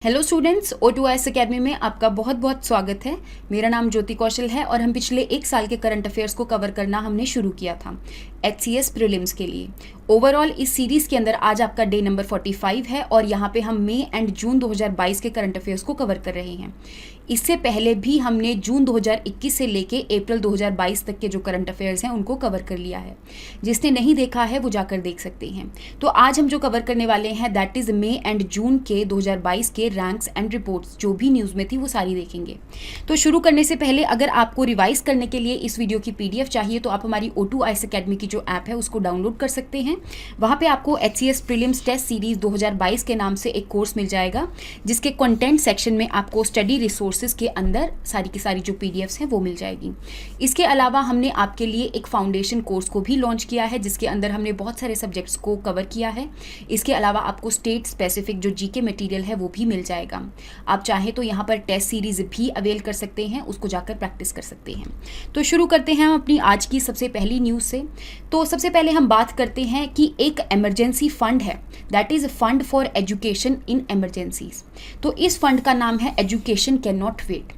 Hello students, O2IS academy में आपका बहुत बहुत स्वागत है। मेरा नाम ज्योति कौशल है और हम पिछले एक साल के करंट अफेयर्स को कवर करना हमने शुरू किया था HCS प्रीलिम्स के लिए। ओवरऑल इस सीरीज़ के अंदर आज आपका डे नंबर 45 है और यहाँ पे हम मई एंड जून 2022 के करंट अफेयर्स को कवर कर रहे हैं। इससे पहले भी हमने जून 2021 से लेके अप्रैल 2022 तक के जो करंट अफेयर्स हैं उनको कवर कर लिया है। जिसने नहीं देखा है वो जाकर देख सकते हैं। तो आज हम जो कवर करने वाले हैं that is May and June के 2022 के रैंक्स एंड रिपोर्ट्स जो भी न्यूज़ में थी वो सारी देखेंगे। तो शुरू करने से पहले अगर आपको रिवाइज करने के लिए इस वीडियो की PDF चाहिए तो आप हमारी O2IS अकेडमी की जो ऐप है उसको डाउनलोड कर सकते हैं। वहाँ पे आपको HCS प्रीलिम्स टेस्ट सीरीज़ 2022 के नाम से एक कोर्स मिल जाएगा, जिसके कंटेंट सेक्शन में आपको स्टडी रिसोर्सेज के अंदर सारी की सारी जो PDFs हैं वो मिल जाएगी। इसके अलावा हमने आपके लिए एक फाउंडेशन कोर्स को भी लॉन्च किया है, जिसके अंदर हमने बहुत सारे सब्जेक्ट्स को कवर किया है। इसके अलावा आपको स्टेट स्पेसिफिक जो GK मटेरियल है वो भी मिल जाएगा। आप चाहें तो यहाँ पर टेस्ट सीरीज भी अवेल कर सकते हैं, उसको जाकर प्रैक्टिस कर सकते हैं। तो शुरू करते हैं हम अपनी आज की सबसे पहली न्यूज़ से। तो सबसे पहले हम बात करते हैं कि एक इमरजेंसी फंड है, that is fund for education in emergencies. तो इस फंड का नाम है एजुकेशन कैन नॉट वेट।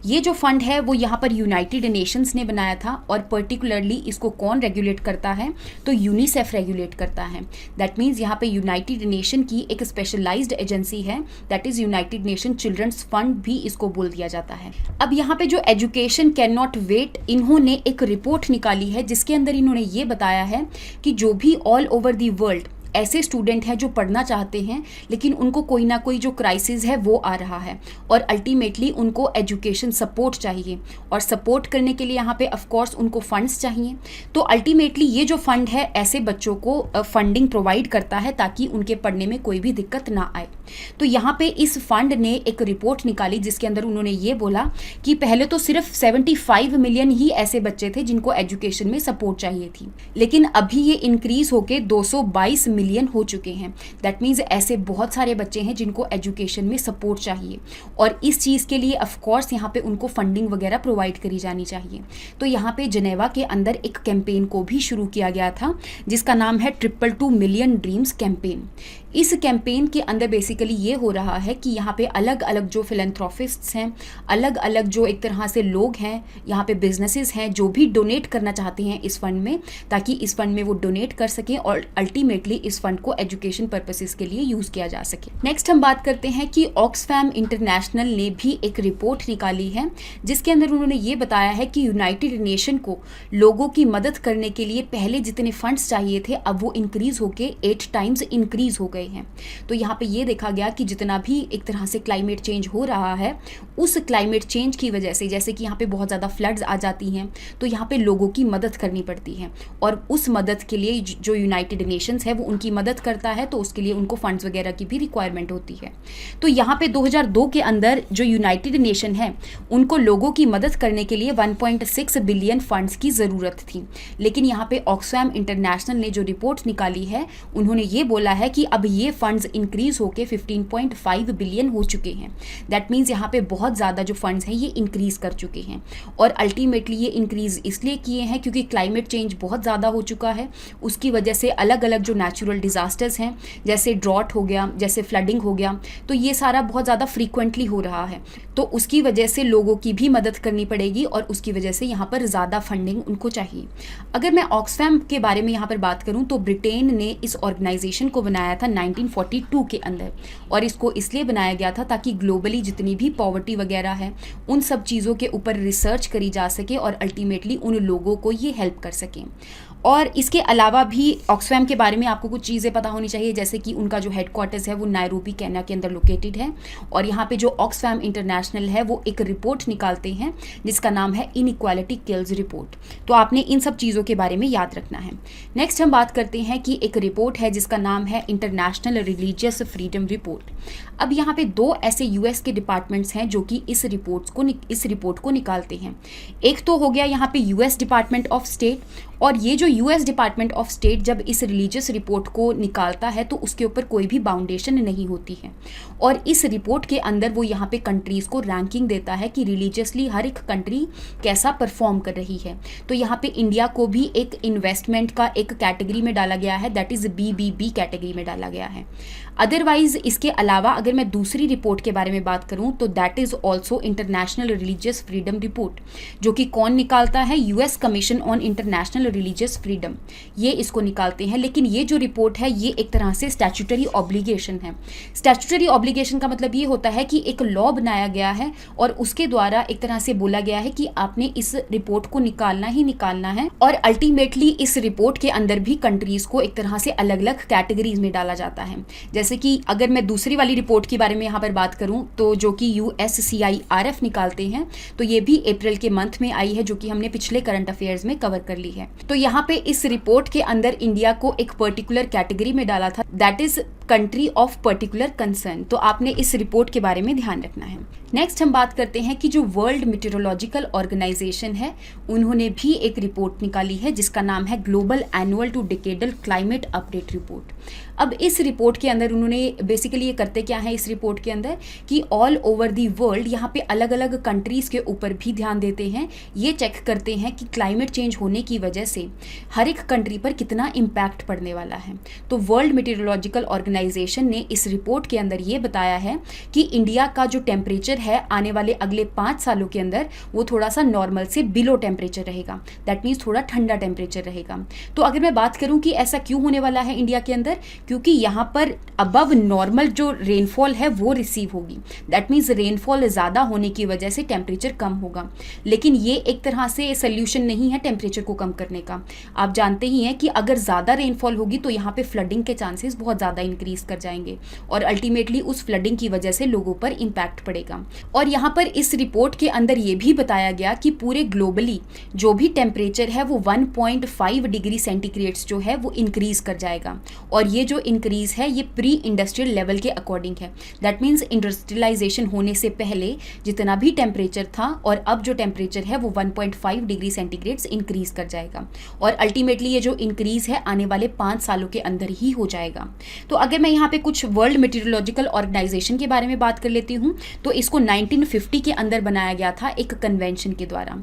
ये जो फंड है वो यहाँ पर यूनाइटेड नेशंस ने बनाया था और पर्टिकुलरली इसको कौन रेगुलेट करता है तो यूनिसेफ रेगुलेट करता है। दैट मीन्स यहाँ पे यूनाइटेड नेशन की एक स्पेशलाइज्ड एजेंसी है, that is United Nation children's fund भी इसको बोल दिया जाता है। अब यहाँ पे जो एजुकेशन कैन नॉट वेट, इन्होंने एक रिपोर्ट निकाली है जिसके अंदर इन्होंने ये बताया है कि जो भी ऑल ओवर दी वर्ल्ड ऐसे स्टूडेंट हैं जो पढ़ना चाहते हैं लेकिन उनको कोई ना कोई जो क्राइसिस है वो आ रहा है और अल्टीमेटली उनको एजुकेशन सपोर्ट चाहिए और सपोर्ट करने के लिए यहाँ पे ऑफ कोर्स उनको फंड्स चाहिए। तो अल्टीमेटली ये जो फंड है ऐसे बच्चों को फंडिंग प्रोवाइड करता है ताकि उनके पढ़ने में कोई भी दिक्कत ना आए। तो यहाँ पे इस फंड ने एक रिपोर्ट निकाली जिसके अंदर उन्होंने ये बोला कि पहले तो सिर्फ 75 मिलियन ही ऐसे बच्चे थे जिनको एजुकेशन में सपोर्ट चाहिए थी, लेकिन अभी ये इंक्रीज होके 222 मिलियन हो चुके हैं। दैट मीन्स ऐसे बहुत सारे बच्चे हैं जिनको एजुकेशन में सपोर्ट चाहिए और इस चीज़ के लिए ऑफ कोर्स यहाँ पे उनको फंडिंग वगैरह प्रोवाइड करी जानी चाहिए। तो यहाँ पे जनेवा के अंदर एक कैंपेन को भी शुरू किया गया था जिसका नाम है 222 मिलियन ड्रीम्स कैंपेन। इस कैंपेन के अंदर बेसिकली ये हो रहा है कि यहाँ पे अलग अलग जो फिलैंथ्रोपिस्ट्स हैं, अलग अलग जो एक तरह से लोग हैं, यहाँ पे बिजनेसेस हैं जो भी डोनेट करना चाहते हैं इस फंड में, ताकि इस फंड में वो डोनेट कर सकें और अल्टीमेटली इस फंड को एजुकेशन पर्पसेस के लिए यूज़ किया जा सके। नेक्स्ट हम बात करते हैं कि ऑक्सफैम इंटरनेशनल ने भी एक रिपोर्ट निकाली है जिसके अंदर उन्होंने ये बताया है कि यूनाइटेड नेशन को लोगों की मदद करने के लिए पहले जितने फंड्स चाहिए थे अब वो इंक्रीज होके 8 टाइम्स इंक्रीज हो गए हैं। तो यहाँ पे ये देखा गया कि जितना भी एक तरह से क्लाइमेट चेंज हो रहा है उस क्लाइमेट चेंज की वजह से, जैसे कि यहाँ पे बहुत ज़्यादा फ्लड्स आ जाती हैं, तो यहाँ पे लोगों की मदद करनी पड़ती है और उस मदद के लिए जो यूनाइटेड नेशंस है वो उनकी मदद करता है, तो उसके लिए उनको फंड्स वगैरह की भी रिक्वायरमेंट होती है। तो यहाँ पे 2002 के अंदर जो यूनाइटेड नेशन है उनको लोगों की मदद करने के लिए 1.6 बिलियन फंड्स की ज़रूरत थी, लेकिन यहाँ पे ऑक्सफैम इंटरनेशनल ने जो रिपोर्ट निकाली है उन्होंने ये बोला है कि अब ये फंड्स इंक्रीज होके 15.5 बिलियन हो चुके हैं। दैट मीन्स यहाँ पे बहुत ज़्यादा जो फंड्स हैं ये इंक्रीज कर चुके हैं और अल्टीमेटली ये इंक्रीज इसलिए किए हैं क्योंकि क्लाइमेट चेंज बहुत ज़्यादा हो चुका है। उसकी वजह से अलग अलग जो नेचुरल डिज़ास्टर्स हैं जैसे ड्रॉट हो गया, जैसे फ्लडिंग हो गया, तो ये सारा बहुत ज़्यादा फ्रीक्वेंटली हो रहा है। तो उसकी वजह से लोगों की भी मदद करनी पड़ेगी और उसकी वजह से यहाँ पर ज़्यादा फंडिंग उनको चाहिए। अगर मैं ऑक्सफैम के बारे में यहाँ पर बात करूँ तो ब्रिटेन ने इस ऑर्गेनाइजेशन को बनाया था 1942 के अंदर और इसको इसलिए बनाया गया था ताकि ग्लोबली जितनी भी पॉवर्टी वगैरह है उन सब चीज़ों के ऊपर रिसर्च करी जा सके और अल्टीमेटली उन लोगों को ये हेल्प कर सकें। और इसके अलावा भी ऑक्सफैम के बारे में आपको कुछ चीज़ें पता होनी चाहिए, जैसे कि उनका जो हेडक्वार्टर्स है वो नायरोबी केन्या के अंदर लोकेटेड है और यहाँ पे जो ऑक्सफैम इंटरनेशनल है वो एक रिपोर्ट निकालते हैं जिसका नाम है इनइक्वालिटी किल्स रिपोर्ट। तो आपने इन सब चीज़ों के बारे में याद रखना है। नेक्स्ट हम बात करते हैं कि एक रिपोर्ट है जिसका नाम है इंटरनेशनल रिलीजियस फ्रीडम रिपोर्ट। अब यहाँ पे 2 ऐसे US के डिपार्टमेंट्स हैं जो कि इस रिपोर्ट को निकालते हैं। एक तो हो गया यहाँ पे US डिपार्टमेंट ऑफ स्टेट और ये जो यूएस डिपार्टमेंट ऑफ स्टेट जब इस रिलीजियस रिपोर्ट को निकालता है तो उसके ऊपर कोई भी बाउंडेशन नहीं होती है, और इस रिपोर्ट के अंदर वो यहाँ पे कंट्रीज़ को रैंकिंग देता है कि रिलीजियसली हर एक कंट्री कैसा परफॉर्म कर रही है। तो यहाँ पे इंडिया को भी एक इन्वेस्टमेंट का एक कैटेगरी में डाला गया है, दैट इज़ BBB कैटेगरी में डाला गया है। अदरवाइज इसके अलावा अगर मैं दूसरी रिपोर्ट के बारे में बात करूं तो that is also international religious freedom report, जो कि कौन निकालता है? US commission on international religious freedom, ये इसको निकालते हैं। लेकिन ये जो रिपोर्ट है ये एक तरह से स्टैट्यूटरी ऑब्लिगेशन है। स्टैट्यूटरी ऑब्लिगेशन का मतलब ये होता है कि एक लॉ बनाया गया है और उसके द्वारा एक तरह से बोला गया है कि आपने इस रिपोर्ट को निकालना ही निकालना है, और अल्टीमेटली इस रिपोर्ट के अंदर भी कंट्रीज को एक तरह से अलग अलग कैटेगरीज में डाला जाता है। जैसे कि अगर मैं दूसरी वाली रिपोर्ट के बारे में यहाँ पर बात करूँ तो जो कि USCIRF निकालते हैं, तो ये भी अप्रैल के मंथ में आई है, जो कि हमने पिछले करंट अफेयर्स में कवर कर ली है। तो यहाँ पे इस रिपोर्ट के अंदर इंडिया को एक पर्टिकुलर कैटेगरी में डाला था, that is country of particular concern. तो आपने इस रिपोर्ट के बारे में ध्यान रखना है। नेक्स्ट हम बात करते हैं कि जो वर्ल्ड मीटेरोलॉजिकल ऑर्गेनाइजेशन है उन्होंने भी एक रिपोर्ट निकाली है जिसका नाम है global annual to decadal climate update report. अब इस रिपोर्ट के अंदर उन्होंने बेसिकली ये करते क्या है इस रिपोर्ट के अंदर कि ऑल ओवर दी वर्ल्ड यहाँ पे अलग अलग कंट्रीज़ के ऊपर भी ध्यान देते हैं, ये चेक करते हैं कि क्लाइमेट चेंज होने की वजह से हर एक कंट्री पर कितना इम्पैक्ट पड़ने वाला है। तो वर्ल्ड मीटेरोलॉजिकल ऑर्गेनाइजेशन ने इस रिपोर्ट के अंदर ये बताया है कि इंडिया का जो टेम्परेचर है आने वाले अगले 5 सालों के अंदर वो थोड़ा सा नॉर्मल से बिलो टेम्परेचर रहेगा, दैट मीन्स थोड़ा ठंडा टेम्परेचर रहेगा। तो अगर मैं बात करूं कि ऐसा क्यों होने वाला है इंडिया के अंदर, क्योंकि यहाँ पर अबव नॉर्मल जो रेनफॉल है वो रिसीव होगी, दैट मीन्स रेनफॉल ज़्यादा होने की वजह से टेम्परेचर कम होगा। लेकिन ये एक तरह से सोल्यूशन नहीं है टेम्परेचर को कम करने का। आप जानते ही हैं कि अगर ज़्यादा रेनफॉल होगी तो यहाँ पे फ्लडिंग के चांसेस बहुत ज़्यादा इंक्रीज कर जाएंगे और अल्टीमेटली उस फ्लडिंग की वजह से लोगों पर इम्पैक्ट पड़ेगा। और यहाँ पर इस रिपोर्ट के अंदर ये भी बताया गया कि पूरे ग्लोबली जो भी टेम्परेचर है वो 1.5 डिग्री सेंटीग्रेड्स जो है वो इंक्रीज कर जाएगा, और ये जो इंक्रीज है ये प्री इंडस्ट्रियल लेवल के अकॉर्डिंग है, दैट मीन्स इंडस्ट्रियलाइजेशन होने से पहले जितना भी टेम्परेचर था और अब जो टेम्परेचर है वो 1.5 डिग्री सेंटीग्रेड्स इंक्रीज कर जाएगा, और अल्टीमेटली ये जो इंक्रीज है आने वाले 5 सालों के अंदर ही हो जाएगा। तो अगर मैं यहाँ पे कुछ वर्ल्ड मीटेरोलॉजिकल ऑर्गेनाइजेशन के बारे में बात कर लेती हूँ तो इसको 1950 के अंदर बनाया गया था एक कन्वेंशन के द्वारा,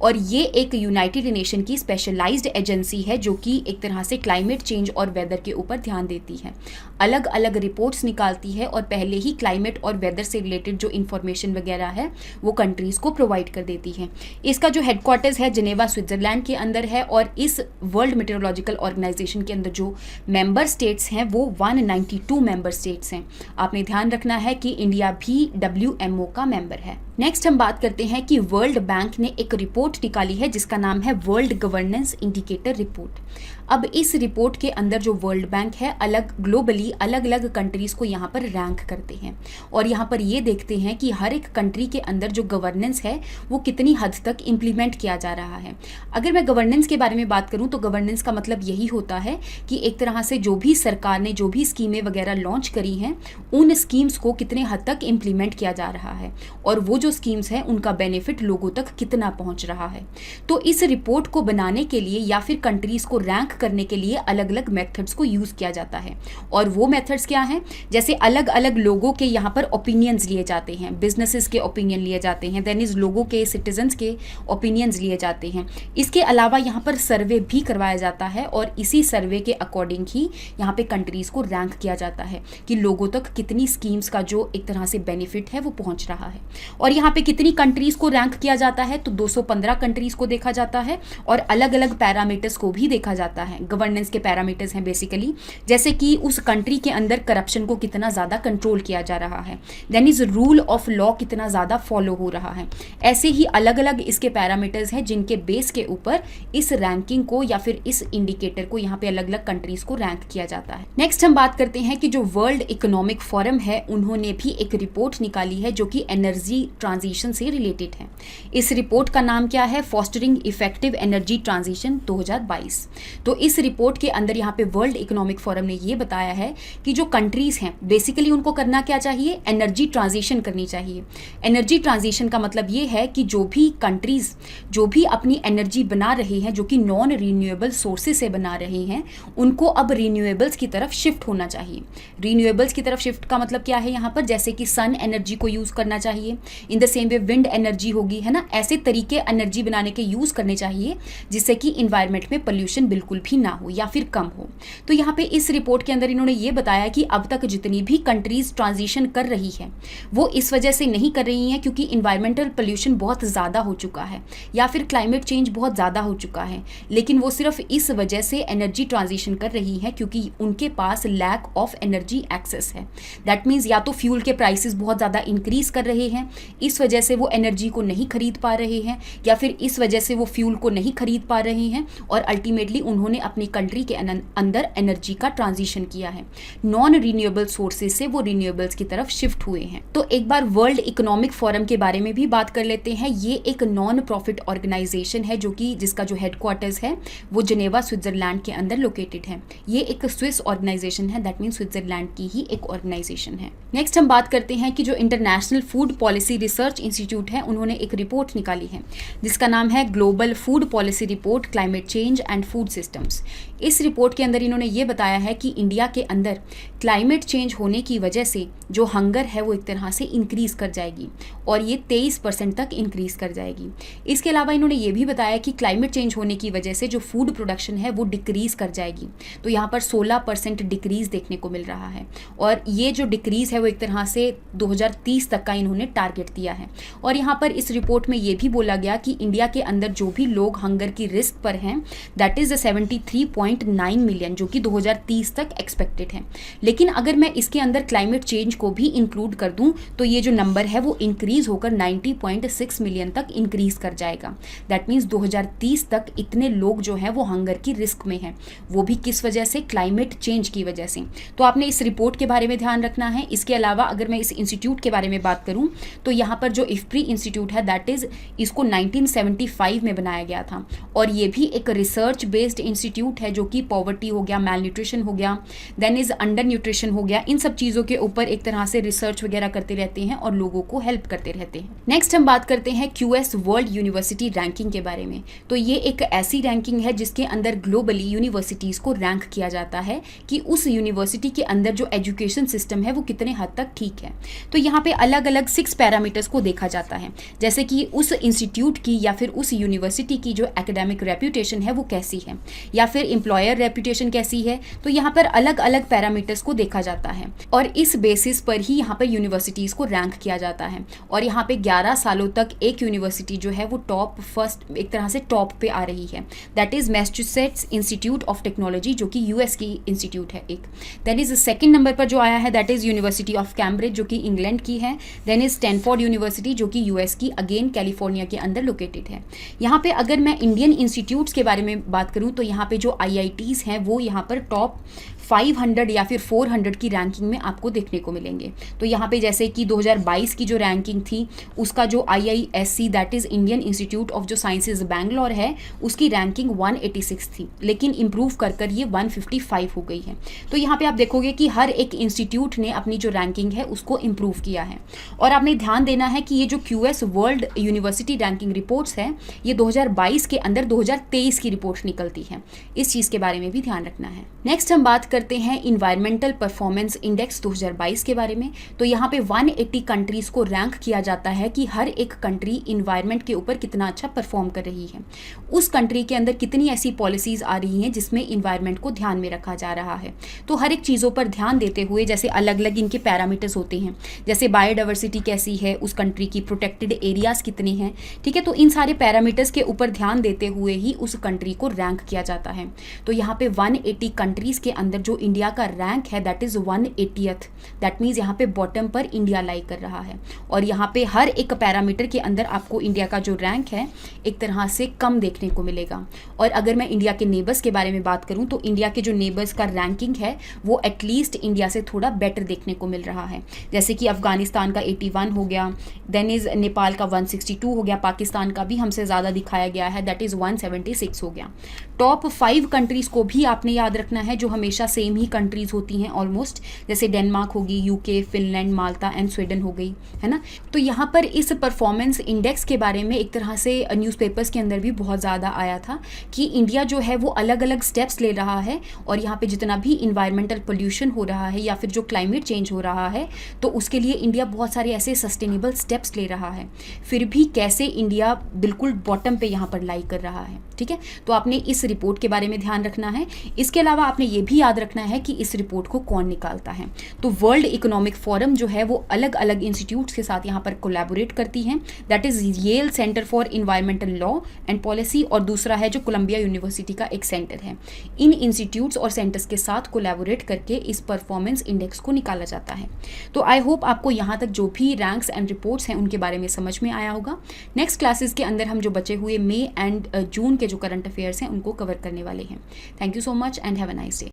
और ये एक यूनाइटेड नेशन की स्पेशलाइज्ड एजेंसी है जो कि एक तरह से क्लाइमेट चेंज और वेदर के ऊपर ध्यान देती है, अलग अलग रिपोर्ट्स निकालती है और पहले ही क्लाइमेट और वेदर से रिलेटेड जो इन्फॉर्मेशन वगैरह है वो कंट्रीज़ को प्रोवाइड कर देती है। इसका जो हेडक्वार्टर्स है जिनेवा स्विट्ज़रलैंड के अंदर है, और इस वर्ल्ड मीटेरोलॉजिकल ऑर्गेनाइजेशन के अंदर जो मेंबर स्टेट्स हैं वो 192 मेंबर स्टेट्स हैं। आपने ध्यान रखना है कि इंडिया भी WMO का मेंबर है। नेक्स्ट हम बात करते हैं कि वर्ल्ड बैंक ने एक रिपोर्ट निकाली है जिसका नाम है वर्ल्ड गवर्नेंस इंडिकेटर रिपोर्ट। अब इस रिपोर्ट के अंदर जो वर्ल्ड बैंक है अलग ग्लोबली अलग अलग कंट्रीज़ को यहाँ पर रैंक करते हैं, और यहाँ पर ये देखते हैं कि हर एक कंट्री के अंदर जो गवर्नेंस है वो कितनी हद तक इम्प्लीमेंट किया जा रहा है। अगर मैं गवर्नेंस के बारे में बात करूँ तो गवर्नेंस का मतलब यही होता है कि एक तरह से जो भी सरकार ने जो भी स्कीमें वगैरह लॉन्च करी हैं उन स्कीम्स को कितने हद तक इम्प्लीमेंट किया जा रहा है, और वो जो स्कीम्स हैं उनका बेनिफिट लोगों तक कितना पहुँच रहा है। तो इस रिपोर्ट को बनाने के लिए या फिर कंट्रीज़ को रैंक करने के लिए अलग अलग मेथड्स को यूज़ किया जाता है, और वो मेथड्स क्या हैं, जैसे अलग अलग लोगों के यहाँ पर ओपिनियंस लिए जाते हैं, बिजनेसेस के ओपिनियन लिए जाते हैं, देन इज लोगों के सिटीजन्स के ओपिनियंस लिए जाते हैं। इसके अलावा यहाँ पर सर्वे भी करवाया जाता है, और इसी सर्वे के अकॉर्डिंग ही यहाँ पे कंट्रीज़ को रैंक किया जाता है कि लोगों तक कितनी स्कीम्स का जो एक तरह से बेनिफिट है वो पहुँच रहा है। और यहाँ पे कितनी कंट्रीज़ को रैंक किया जाता है, तो 215 कंट्रीज़ को देखा जाता है, और अलग अलग पैरामीटर्स को भी देखा जाता है। गवर्नेंस के पैरामीटर्स हैं बेसिकली, जैसे कि उस कंट्री के अंदर करप्शन को कितना ज़्यादा कंट्रोल किया जा रहा है, then is rule of law कितना ज़्यादा फॉलो हो रहा है। ऐसे ही अलग अलग इसके पैरामीटर्स हैं जिनके बेस के ऊपर इस रैंकिंग को या फिर इस इंडिकेटर को यहाँ पे अलग अलग कंट्रीज़ को रैंक किया जाता है। नेक्स्ट हम बात करते हैं कि जो वर्ल्ड इकोनॉमिक फोरम है उन्होंने भी एक रिपोर्ट निकाली है जो कि एनर्जी ट्रांजिशन से रिलेटेड है। इस रिपोर्ट का नाम क्या है, फॉस्टरिंग इफेक्टिव एनर्जी ट्रांजिशन 2022। तो इस रिपोर्ट के अंदर यहाँ पे वर्ल्ड इकोनॉमिक फोरम ने ये बताया है कि जो कंट्रीज हैं बेसिकली उनको करना क्या चाहिए, एनर्जी ट्रांजिशन करनी चाहिए। एनर्जी ट्रांजिशन का मतलब ये है कि जो भी कंट्रीज जो भी अपनी एनर्जी बना रही हैं, जो कि नॉन रीन्यूएबल सोर्सेज से बना रहे हैं, उनको अब रीन्यूएबल्स की तरफ शिफ्ट होना चाहिए। रीन्यूएबल्स की तरफ शिफ्ट का मतलब क्या है यहाँ पर, जैसे कि सन एनर्जी को यूज़ करना चाहिए, in the same way wind energy होगी, है ना। ऐसे तरीके एनर्जी बनाने के यूज़ करने चाहिए जिससे कि इन्वायरमेंट में पोल्यूशन बिल्कुल भी ना हो या फिर कम हो। तो यहाँ पे इस रिपोर्ट के अंदर इन्होंने ये बताया कि अब तक जितनी भी कंट्रीज ट्रांजिशन कर रही है वो इस वजह से नहीं कर रही हैं क्योंकि इन्वायरमेंटल पोल्यूशन बहुत ज़्यादा हो चुका है या फिर क्लाइमेट चेंज बहुत ज़्यादा हो चुका है, लेकिन वो सिर्फ इस वजह से एनर्जी ट्रांजिशन कर रही है क्योंकि उनके पास लैक ऑफ एनर्जी एक्सेस है। दैट मीन्स या तो फ्यूल के प्राइसेस बहुत ज़्यादा इंक्रीज कर रहे हैं, इस वजह से वो एनर्जी को नहीं खरीद पा रहे हैं, या फिर इस वजह से वो फ्यूल को नहीं खरीद पा रहे हैं और अल्टीमेटली उन्होंने अपनी कंट्री के अंदर एनर्जी का ट्रांजिशन किया है। नॉन रीन्यूएबल सोर्सेज से वो रीन्यूएबल्स की तरफ शिफ्ट हुए हैं। तो एक बार वर्ल्ड इकोनॉमिक फोरम के बारे में भी बात कर लेते हैं। ये एक नॉन प्रॉफिट ऑर्गेनाइजेशन है जिसका जो हेडक्वार्टर्स है वो जिनेवा स्विट्जरलैंड के अंदर लोकेटेड है। ये एक स्विस ऑर्गेनाइजेशन है, दैट मीन्स स्विट्जरलैंड की ही एक ऑर्गेनाइजेशन है। नेक्स्ट हम बात करते हैं कि जो international food policy research institute है उन्होंने एक रिपोर्ट निकाली है जिसका नाम है global food policy report climate change and food systems. इस रिपोर्ट के अंदर इन्होंने ये बताया है कि इंडिया के अंदर क्लाइमेट चेंज होने की वजह से जो हंगर है वो एक तरह से इंक्रीज कर जाएगी और ये 23% तक इंक्रीज कर जाएगी। इसके अलावा इन्होंने ये भी बताया कि क्लाइमेट चेंज होने की वजह से जो फूड प्रोडक्शन है वो डिक्रीज कर जाएगी। तो यहाँ पर 16% डिक्रीज देखने को मिल रहा है और ये जो डिक्रीज है वो एक तरह से 2030 तक का इन्होंने टारगेट दिया है। और यहाँ पर इस रिपोर्ट में ये भी बोला गया कि इंडिया के अंदर जो भी लोग हंगर की रिस्क पर हैं दैट इज 73.9 मिलियन, जो कि 2030 तक एक्सपेक्टेड है। लेकिन अगर मैं इसके अंदर क्लाइमेट चेंज को भी इंक्लूड कर दूं तो ये जो नंबर है वो इंक्रीज होकर 90.6 मिलियन तक इंक्रीज कर जाएगा। दैट मीन्स 2030 तक इतने लोग जो हैं वो हंगर की रिस्क में हैं, वो भी किस वजह से, क्लाइमेट चेंज की वजह से। तो आपने इस रिपोर्ट के बारे में ध्यान रखना है। इसके अलावा अगर मैं इस इंस्टीट्यूट के बारे में बात करूं तो यहाँ पर जो इफ्प्री इंस्टीट्यूट है दैट इज इसको 1975 में बनाया गया था और ये भी एक रिसर्च बेस्ड इंस्टीट्यूट है जो कि पॉवर्टी हो गया, मैल न्यूट्रिशन हो गया, देन इज अंडर न्यूट्रिशन हो गया, इन सब चीज़ों के ऊपर एक तरह से रिसर्च वगैरह करते रहते हैं और लोगों को हेल्प करते रहते हैं। नेक्स्ट हम बात करते हैं QS वर्ल्ड यूनिवर्सिटी रैंकिंग के बारे में। तो ये एक ऐसी रैंकिंग है जिसके अंदर ग्लोबली यूनिवर्सिटीज़ को रैंक किया जाता है कि उस यूनिवर्सिटी के अंदर जो एजुकेशन सिस्टम है वो कितने हद तक ठीक है। तो यहाँ पे अलग अलग 6 पैरामीटर्स को देखा जाता है, जैसे कि उस इंस्टीट्यूट की या फिर उस यूनिवर्सिटी की जो एकेडमिक रेप्यूटेशन है वो कैसी है, या फिर एम्प्लॉयर रेप्यूटेशन कैसी है। तो यहाँ पर अलग अलग पैरामीटर्स को देखा जाता है और इस बेसिस पर ही यहाँ पर यूनिवर्सिटीज़ को रैंक किया जाता है। और यहाँ पे 11 सालों तक एक यूनिवर्सिटी जो है वो फर्स्ट एक तरह से टॉप पे आ रही है, that is Massachusetts institute of technology जो कि US की इंस्टीट्यूट है एक। देन इज सेकंड नंबर पर जो आया है that is university of Cambridge जो कि इंग्लैंड की है। देन इज स्टैनफोर्ड यूनिवर्सिटी जो कि US की अगेन कैलिफोर्निया के अंदर लोकेटेड है। यहाँ पे अगर मैं इंडियन इंस्टीट्यूट्स के बारे में बात करूँ तो यहाँ पे जो IITs हैं वो यहाँ पर टॉप 500 या फिर 400 की रैंकिंग में आपको देखने को मिलेंगे। तो यहाँ पे जैसे कि 2022 की जो रैंकिंग थी उसका जो IISc that is Indian institute of जो साइंसेज बैंगलोर है उसकी रैंकिंग 186 थी, लेकिन इम्प्रूव कर ये 155 हो गई है। तो यहाँ पे आप देखोगे कि हर एक इंस्टीट्यूट ने अपनी जो रैंकिंग है उसको इम्प्रूव किया है। और आपने ध्यान देना है कि ये जो QS world university ranking reports है ये 2022 के अंदर 2023 की रिपोर्ट निकलती है, इस चीज़ के बारे में भी ध्यान रखना है। नेक्स्ट हम बात करते हैं इन्वायरमेंटल परफॉर्मेंस इंडेक्स 2022 के बारे में। तो यहाँ पे 180 कंट्रीज को रैंक किया जाता है कि हर एक कंट्री इन्वायरमेंट के ऊपर कितना अच्छा परफॉर्म कर रही है, उस कंट्री के अंदर कितनी ऐसी पॉलिसीज आ रही हैं जिसमें इन्वायरमेंट को ध्यान में रखा जा रहा है। तो हर एक चीज़ों पर ध्यान देते हुए जैसे अलग अलग इनके पैरामीटर्स होते हैं, जैसे बायोडाइवर्सिटी कैसी है उस कंट्री की, प्रोटेक्टेड एरियाज कितने हैं, ठीक है। तो इन सारे पैरामीटर्स के ऊपर ध्यान देते हुए ही उस कंट्री को रैंक किया जाता है। तो यहाँ पे 180 कंट्रीज के अंदर जो इंडिया का रैंक है that is 180th। That means यहाँ पे बॉटम पर इंडिया लाई कर रहा है, और यहाँ पे हर एक पैरामीटर के अंदर आपको इंडिया का जो रैंक है एक तरह से कम देखने को मिलेगा। और अगर मैं इंडिया के नेबर्स के बारे में बात करूँ तो इंडिया के जो नेबर्स का रैंकिंग है वो एटलीस्ट इंडिया से थोड़ा बेटर देखने को मिल रहा है। जैसे कि अफगानिस्तान का 81 हो गया, देन इज़ नेपाल का 162 हो गया, पाकिस्तान का भी हमसे ज़्यादा दिखाया गया है, दैट इज़ 176 हो गया। टॉप 5 कंट्रीज़ को भी आपने याद रखना है जो हमेशा सेम ही कंट्रीज़ होती हैं ऑलमोस्ट, जैसे डेनमार्क होगी, UK, Finland, Malta and Sweden हो गई, है ना। तो यहाँ पर इस परफॉर्मेंस इंडेक्स के बारे में एक तरह से न्यूज़पेपर्स के अंदर भी बहुत ज़्यादा आया था कि इंडिया जो है वो अलग अलग स्टेप्स ले रहा है, और यहाँ पे जितना भी इन्वायरमेंटल पोल्यूशन हो रहा है या फिर जो क्लाइमेट चेंज हो रहा है तो उसके लिए इंडिया बहुत सारे ऐसे सस्टेनेबल स्टेप्स ले रहा है, फिर भी कैसे इंडिया बिल्कुल बॉटम पे यहाँ पर लाई कर रहा है। ठीक है, तो आपने इस रिपोर्ट के बारे में ध्यान रखना है। इसके अलावा आपने ये भी याद रखना है कि इस रिपोर्ट को कौन निकालता है। तो वर्ल्ड इकोनॉमिक फोरम जो है वो अलग अलग इंस्टीट्यूट्स के साथ यहाँ पर कोलैबोरेट करती हैं, that is Yale centre for environmental law and policy, और दूसरा है जो कोलंबिया यूनिवर्सिटी का एक सेंटर है। इन इंस्टीट्यूट्स और सेंटर्स के साथ कोलैबोरेट करके इस परफॉर्मेंस इंडेक्स को निकाला जाता है। तो आई होप आपको यहाँ तक जो भी रैंक्स एंड रिपोर्ट्स हैं उनके बारे में समझ में आया होगा। नेक्स्ट क्लासेस के अंदर हम जो बचे हुए मई एंड जून के जो करंट अफेयर्स हैं उनको कवर करने वाले हैं। Thank you so much and have a nice day.